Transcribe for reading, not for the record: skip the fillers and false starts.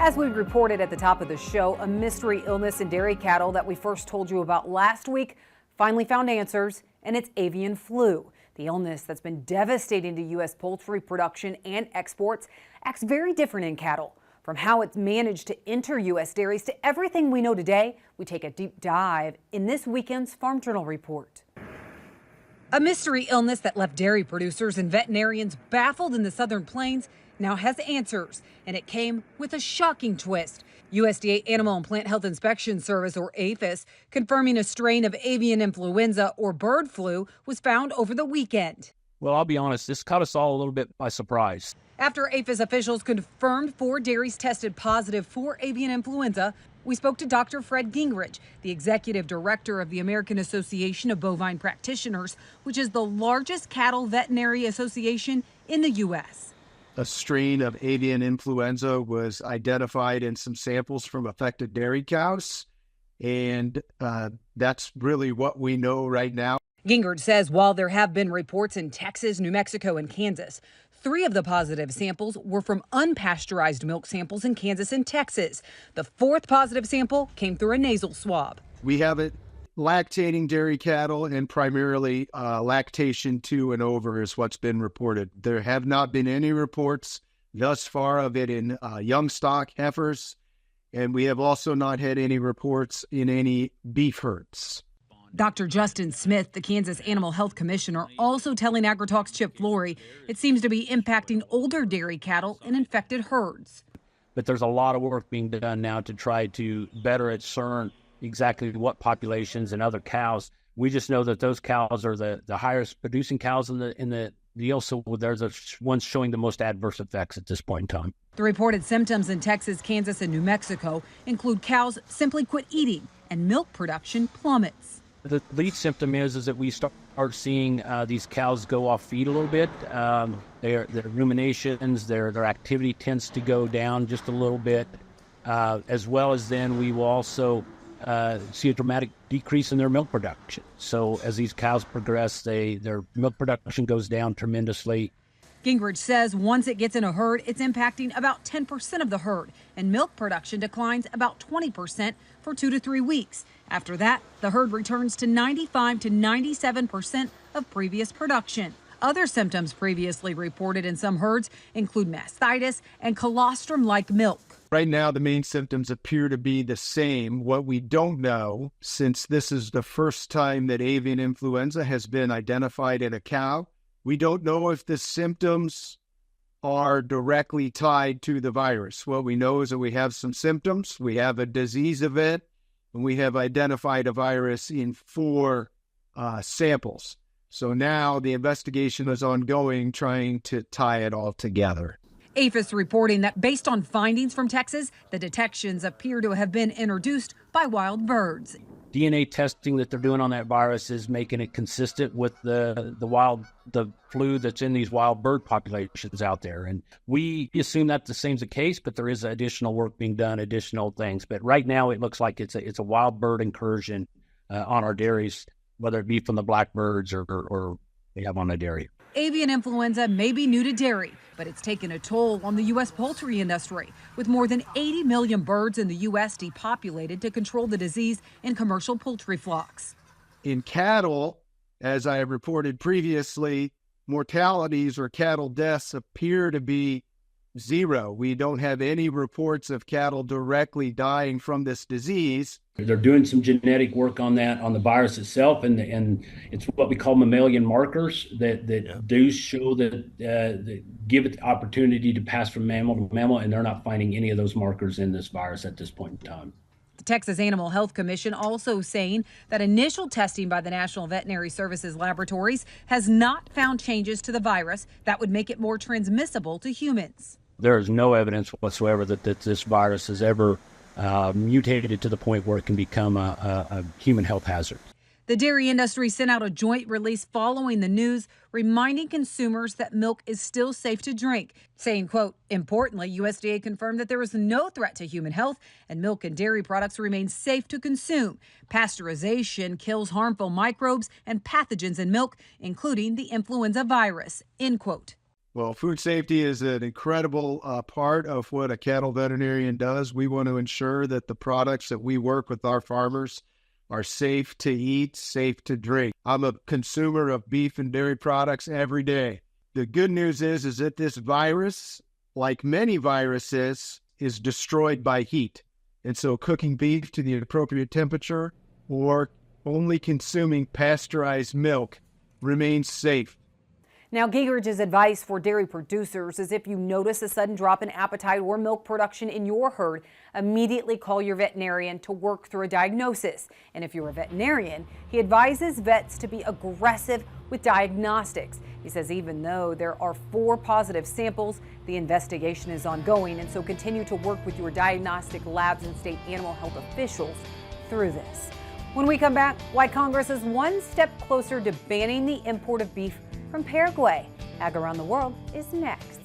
As we reported at the top of the show, a mystery illness in dairy cattle that we first told you about last week finally found answers, and it's avian flu. The illness that's been devastating to U.S. poultry production and exports acts very different in cattle. From how it's managed to enter U.S. dairies to everything we know today, we take a deep dive in this weekend's Farm Journal report. A mystery illness that left dairy producers and veterinarians baffled in the southern plains now has answers, and it came with a shocking twist. USDA Animal and Plant Health Inspection Service, or APHIS, confirming a strain of avian influenza or bird flu was found over the weekend. Well, I'll be honest, this caught us all a little bit by surprise. After APHIS officials confirmed 4 dairies tested positive for avian influenza, we spoke to Dr. Fred Gingrich, the executive director of the American Association of Bovine Practitioners, which is the largest cattle veterinary association in the U.S. A strain of avian influenza was identified in some samples from affected dairy cows, and that's really what we know right now. Gingrich says while there have been reports in Texas, New Mexico, and Kansas, 3 of the positive samples were from unpasteurized milk samples in Kansas and Texas. The 4th positive sample came through a nasal swab. We have it lactating dairy cattle, and primarily lactation 2 and over is what's been reported. There have not been any reports thus far of it in young stock heifers, and we have also not had any reports in any beef herds. Dr. Justin Smith, the Kansas Animal Health Commissioner, also telling AgriTalk's Chip Flory it seems to be impacting older dairy cattle in infected herds. But there's a lot of work being done now to try to better discern exactly what populations and other cows. We just know that those cows are the highest producing cows in the deal, so they're the ones showing the most adverse effects at this point in time. The reported symptoms in Texas, Kansas, and New Mexico include cows simply quit eating and milk production plummets. The lead symptom is that we start seeing these cows go off feed a little bit. Their ruminations, their activity tends to go down just a little bit, as well as then we will also see a dramatic decrease in their milk production. So as these cows progress, their milk production goes down tremendously. Gingrich says once it gets in a herd, it's impacting about 10% of the herd, and milk production declines about 20% for 2 to 3 weeks. After that, the herd returns to 95 to 97% of previous production. Other symptoms previously reported in some herds include mastitis and colostrum-like milk. Right now, the main symptoms appear to be the same. What we don't know, since this is the first time that avian influenza has been identified in a cow, we don't know if the symptoms are directly tied to the virus. What we know is that we have some symptoms, we have a disease event, and we have identified a virus in 4 samples. So now the investigation is ongoing, trying to tie it all together. APHIS reporting that based on findings from Texas, the detections appear to have been introduced by wild birds. DNA testing that they're doing on that virus is making it consistent with the flu that's in these wild bird populations out there. And we assume that the same's the case, but there is additional work being done, additional things. But right now it looks like it's a wild bird incursion on our dairies, whether it be from the blackbirds or they have on the dairy. Avian influenza may be new to dairy, but it's taken a toll on the U.S. poultry industry, with more than 80 million birds in the U.S. depopulated to control the disease in commercial poultry flocks. In cattle, as I have reported previously, mortalities or cattle deaths appear to be 0. We don't have any reports of cattle directly dying from this disease. They're doing some genetic work on that, on the virus itself, and it's what we call mammalian markers that do show that give it the opportunity to pass from mammal to mammal, and they're not finding any of those markers in this virus at this point in time. The Texas Animal Health Commission also saying that initial testing by the National Veterinary Services laboratories has not found changes to the virus that would make it more transmissible to humans. There is no evidence whatsoever that this virus has ever mutated to the point where it can become a human health hazard. The dairy industry sent out a joint release following the news, reminding consumers that milk is still safe to drink, saying, quote, importantly, USDA confirmed that there is no threat to human health and milk and dairy products remain safe to consume. Pasteurization kills harmful microbes and pathogens in milk, including the influenza virus, end quote. Well, food safety is an incredible part of what a cattle veterinarian does. We want to ensure that the products that we work with our farmers are safe to eat, safe to drink. I'm a consumer of beef and dairy products every day. The good news is that this virus, like many viruses, is destroyed by heat. And so cooking beef to the appropriate temperature or only consuming pasteurized milk remains safe. Now, Gingrich's advice for dairy producers is if you notice a sudden drop in appetite or milk production in your herd, immediately call your veterinarian to work through a diagnosis. And if you're a veterinarian, he advises vets to be aggressive with diagnostics. He says even though there are 4 positive samples, the investigation is ongoing, and so continue to work with your diagnostic labs and state animal health officials through this. When we come back, why Congress is one step closer to banning the import of beef from Paraguay. Ag Around the World is next.